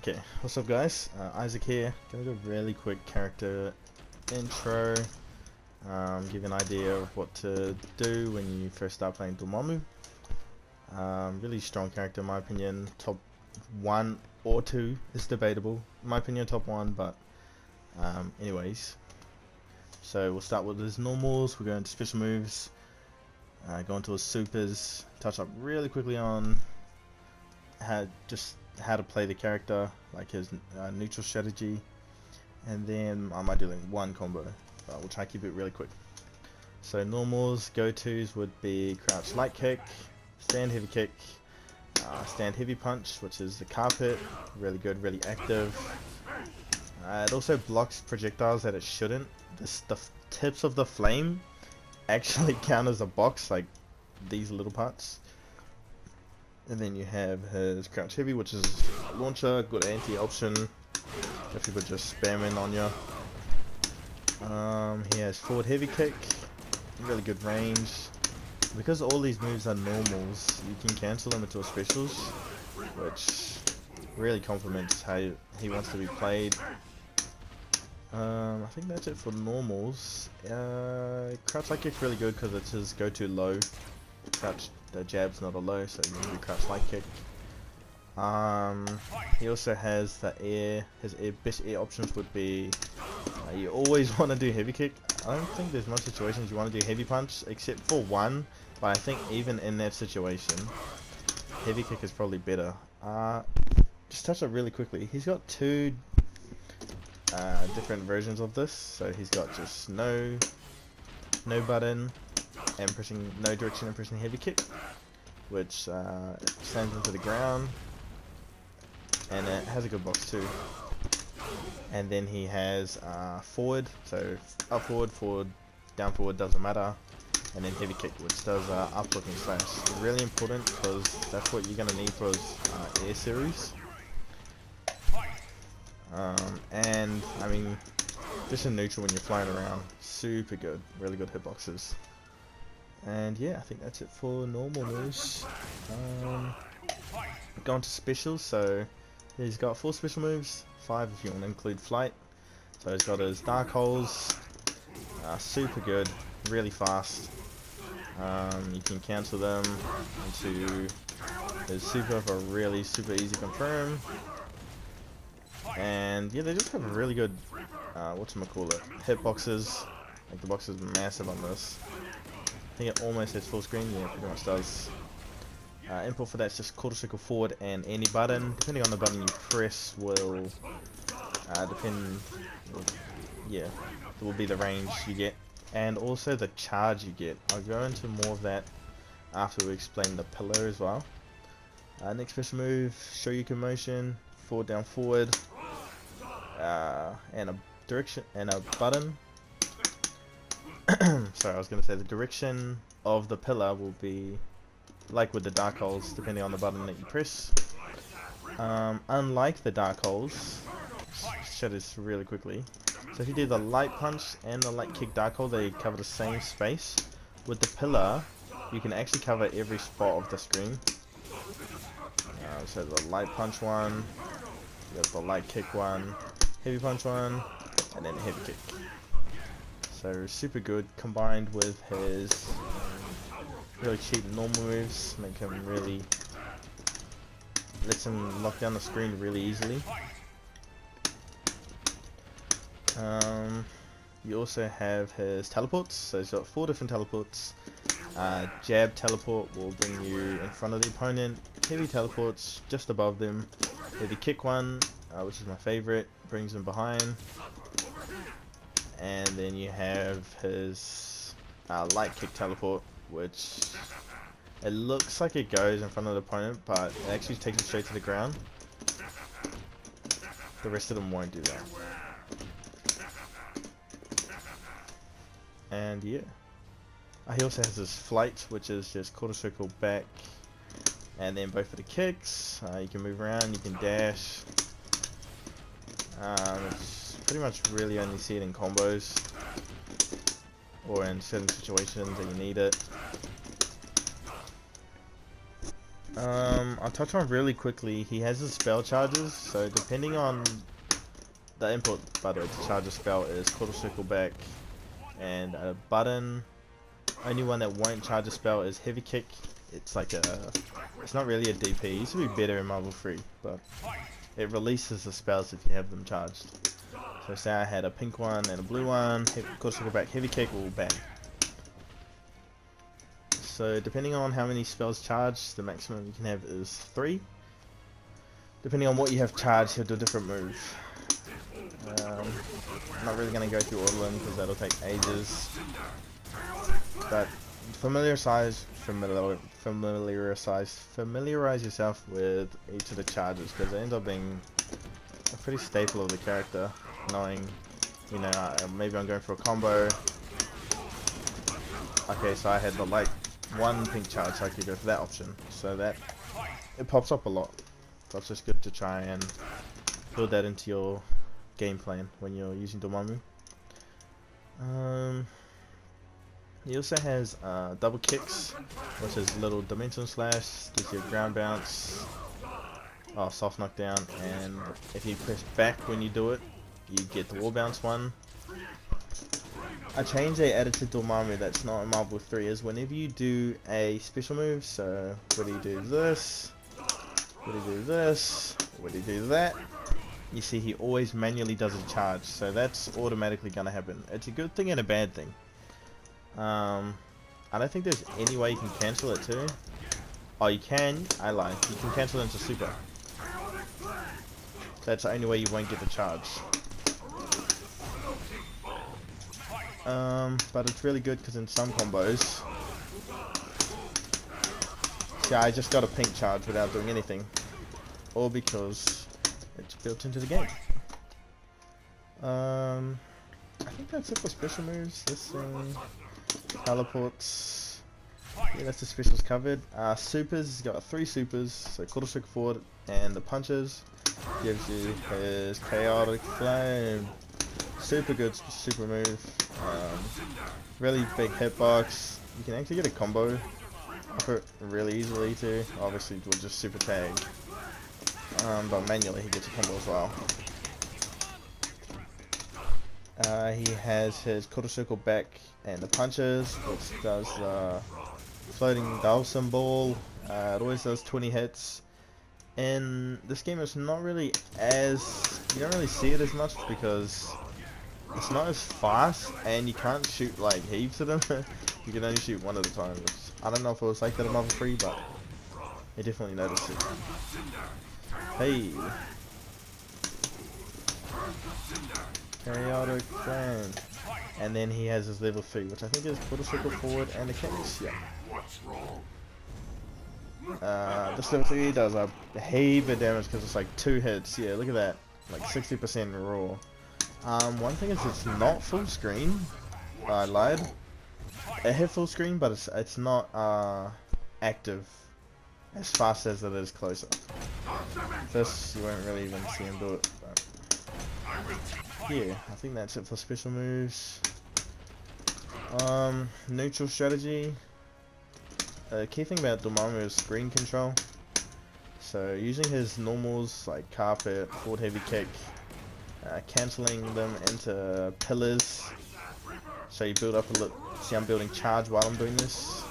Okay, what's up guys? Isaac here. Gonna do a really quick character intro. Give you an idea of what to do when you first start playing Dormammu. Really strong character in my opinion. Top 1 or 2 is debatable. In my opinion top 1, but anyways. So we'll start with his normals, we'll go into special moves, go into his supers, touch up really quickly on how to play the character, like his neutral strategy, and then I might do like one combo, but we'll try to keep it really quick. So normals, go-tos would be crouch light kick, stand heavy kick, stand heavy punch, which is the carpet, really good, really active. It also blocks projectiles that it shouldn't. The tips of the flame actually count as a box, like these little parts. And then you have his crouch heavy, which is a launcher, good anti option if people just spamming on you. He has forward heavy kick, really good range. Because all these moves are normals, you can cancel them into a specials, which really complements how he wants to be played. I think that's it for normals. Crouch light kick's really good because it's his go-to low. Crouch, the jab's not a low, so you can do crouch light kick. He also has the air. His best air options would be you always want to do heavy kick. I don't think there's much situations you want to do heavy punch except for one, but I think even in that situation heavy kick is probably better. Just touch up really quickly. He's got two different versions of this. So he's got just no button and pressing no direction and pressing heavy kick, which sends him to the ground, and it has a good box too. And then he has forward, so up forward, down forward, doesn't matter, and then heavy kick, which does up looking slash. Really important because that's what you're gonna need for his air series. And I mean, just in neutral when you're flying around, super good, really good hitboxes. And yeah, I think that's it for normal moves. Go on to specials. So he's got 4 special moves, 5 if you want to include flight. So he's got his dark holes, super good, really fast. You can cancel them into his super for really super easy confirm. And yeah, they just have a really good whatchamacallit, hitboxes. Like the box is massive on this. I think it almost hits full screen. Yeah, pretty much does. Input for that's just quarter circle forward, and any button, depending on the button you press, will yeah, it will be the range you get, and also the charge you get. I'll go into more of that after we explain the pillar as well. Next special move, Shoryuken motion, forward down forward, and a direction and a button. Sorry, I was going to say the direction of the pillar will be like with the dark holes, depending on the button that you press. Unlike the dark holes, show this really quickly. So if you do the light punch and the light kick dark hole, they cover the same space. With the pillar, you can actually cover every spot of the screen. So the light punch one, you got the light kick one, heavy punch one, and then heavy kick. So super good, combined with his really cheap normal moves, make him really, lets him lock down the screen really easily. You also have his teleports, so he's got 4 different teleports. Jab teleport will bring you in front of the opponent, heavy teleports just above them, heavy kick one, which is my favorite, brings him behind. And then you have his light kick teleport, which it looks like it goes in front of the opponent, but it actually takes it straight to the ground. The rest of them won't do that. And yeah, he also has his flight, which is just quarter circle back, and then both of the kicks. You can move around, you can dash. It's pretty much really only see it in combos or in certain situations that you need it. I'll touch on really quickly. He has his spell charges, so depending on the input, by the way, to charge a spell is quarter circle back, and a button. Only one that won't charge a spell is heavy kick. It's like it's not really a DP. It used to be better in Marvel 3, but it releases the spells if you have them charged. So say I had a pink one and a blue one, quarter circle back, heavy kick will bang. So depending on how many spells charged, the maximum you can have is 3. Depending on what you have charged, he'll do a different move. I'm not really going to go through all of them because that'll take ages. But familiarize yourself with each of the charges, because it ends up being a pretty staple of the character. Knowing, you know, maybe I'm going for a combo. Okay, so I had the light one pink charge, so I could go for that option. So that it pops up a lot. So it's just good to try and build that into your game plan when you're using Dormammu. He also has double kicks, which is little dimension slash, gives you a ground bounce, soft knockdown, and if you press back when you do it, you get the wall bounce one. A change they added to Dormammu that's not in Marvel 3 is whenever you do a special move, so whether you do this, whether you do this, whether you do that, you see he always manually does a charge, so that's automatically going to happen. It's a good thing and a bad thing. I don't think there's any way you can cancel it too. Oh, you can. I lied. You can cancel it into super. That's the only way you won't get the charge. But it's really good because in some combos, yeah, I just got a pink charge without doing anything, or because it's built into the game. I think that's it for special moves. This thing, teleports. Yeah, that's the specials covered. Supers, he's got 3 supers, so quarter circle forward, and the punches gives you his chaotic flame. Super good super move. Really big hitbox. You can actually get a combo off it really easily too. Obviously we'll just super tag. But manually he gets a combo as well. He has his quarter circle back and the punches, which does floating dial symbol. It always does 20 hits. In this game it's not really you don't really see it as much because it's not as fast, and you can't shoot like heaps of them. You can only shoot one at a time. Which, I don't know if it was like that in Marvel 3, but I definitely noticed it. Hey! Chaotic Flame. And then he has his level 3, which I think is quarter circle forward and the kicks. Yeah. This level 3 does a heap of damage because it's like 2 hits. Yeah, look at that. Like 60% raw. One thing is it's not full screen. I lied. It hit full screen, but it's not active as fast as it is closer. This you won't really even see him do it. But yeah, I think that's it for special moves. Neutral strategy. The key thing about Dormammu is screen control. So using his normals like carpet, forward heavy kick. Cancelling them into pillars, so you build up a little. See, I'm building charge while I'm doing this,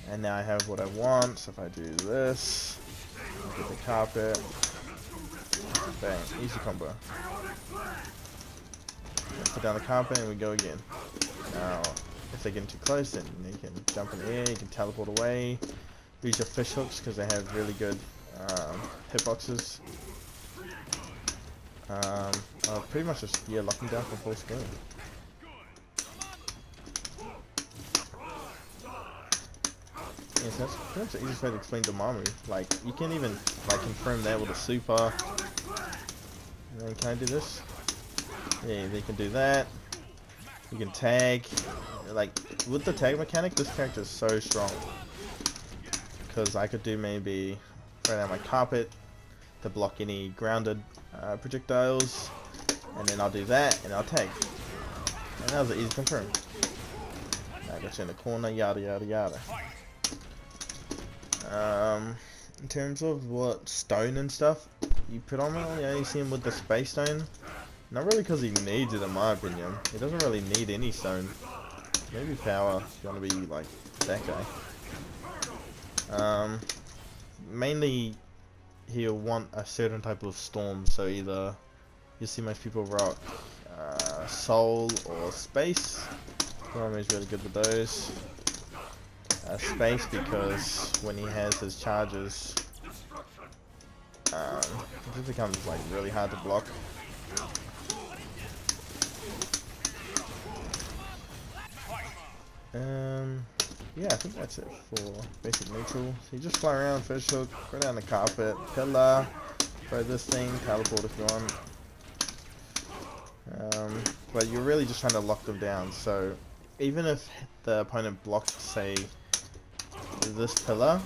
and now I have what I want. So if I do this, I get the carpet, bang, easy combo. Put down the carpet and we go again. Now, if they're getting too close, then you can jump in the air, you can teleport away. Use your fish hooks because they have really good hitboxes. Pretty much just locking down for full screen. Yes, that's pretty much the easiest way to explain Dormammu. Like, you can even like confirm that with a super. And then can I do this? Yeah, they can do that. You can tag. Like with the tag mechanic, this character is so strong. Because I could do maybe throw down my carpet to block any grounded projectiles, and then I'll do that and I'll tag, and that was an easy confirm. I got you in the corner, yada yada yada. In terms of what stone and stuff, you predominantly only see him with the space stone. Not really because he needs it, in my opinion. He doesn't really need any stone. Maybe power if you want to be like that guy. Mainly he'll want a certain type of storm, so either you see most people rock soul or space. Dormammu is really good with those. Space because when he has his charges, it just becomes like really hard to block. Yeah, I think that's it for basic neutral. So you just fly around, fish hook, go down the carpet, pillar, throw this thing, teleport if you want. But you're really just trying to lock them down. So even if the opponent blocked, say, this pillar,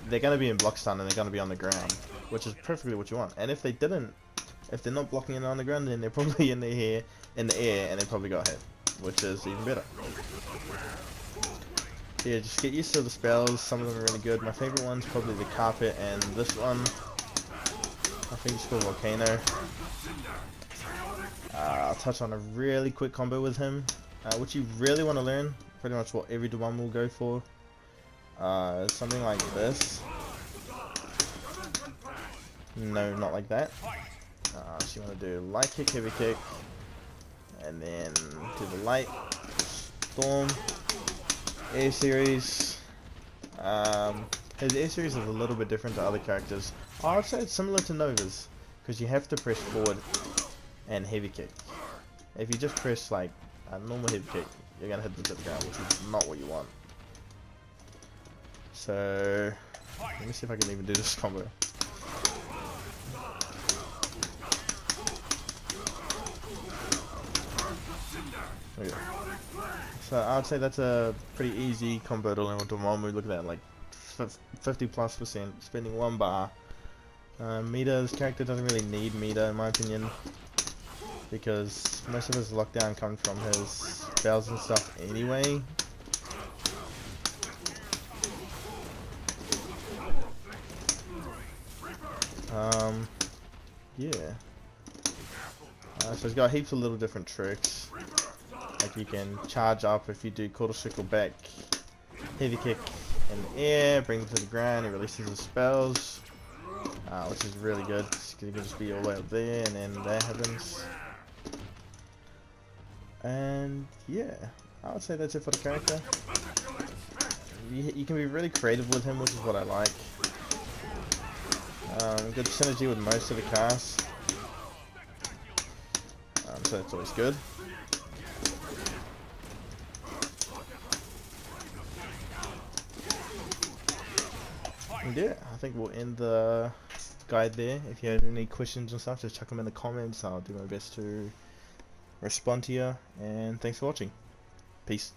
they're going to be in block stun and they're going to be on the ground, which is perfectly what you want. And if they didn't, if they're not blocking it on the ground, then they're probably in the air, and they probably got hit, which is even better. Yeah, just get used to the spells. Some of them are really good. My favorite one's probably the carpet and this one. I think it's called Volcano. I'll touch on a really quick combo with him, which you really want to learn. Pretty much what every Dormammu will go for. Something like this. No, not like that. So you want to do light kick, heavy kick, and then do the light, storm, air series. His air series is a little bit different to other characters. I would say it's similar to Nova's, because you have to press forward and heavy kick. If you just press like a normal heavy kick, you're gonna hit the ground, which is not what you want. So let me see if I can even do this combo. Okay. So I would say that's a pretty easy combo to learn with Dormammu. Look at that, like 50+%, spending 1 bar. Meter, this character doesn't really need meter in my opinion, because most of his lockdown comes from his spells and stuff anyway. Yeah. So he's got heaps of little different tricks. Like you can charge up if you do quarter circle back, heavy kick in the air, brings it to the ground, he releases his spells, which is really good. You can just be all the way up there and then that happens. And yeah, I would say that's it for the character. You can be really creative with him, which is what I like. Good synergy with most of the cast, so that's always good. And yeah, I think we'll end the guide there. If you have any questions and stuff, just chuck them in the comments. I'll do my best to respond to you, and thanks for watching. Peace.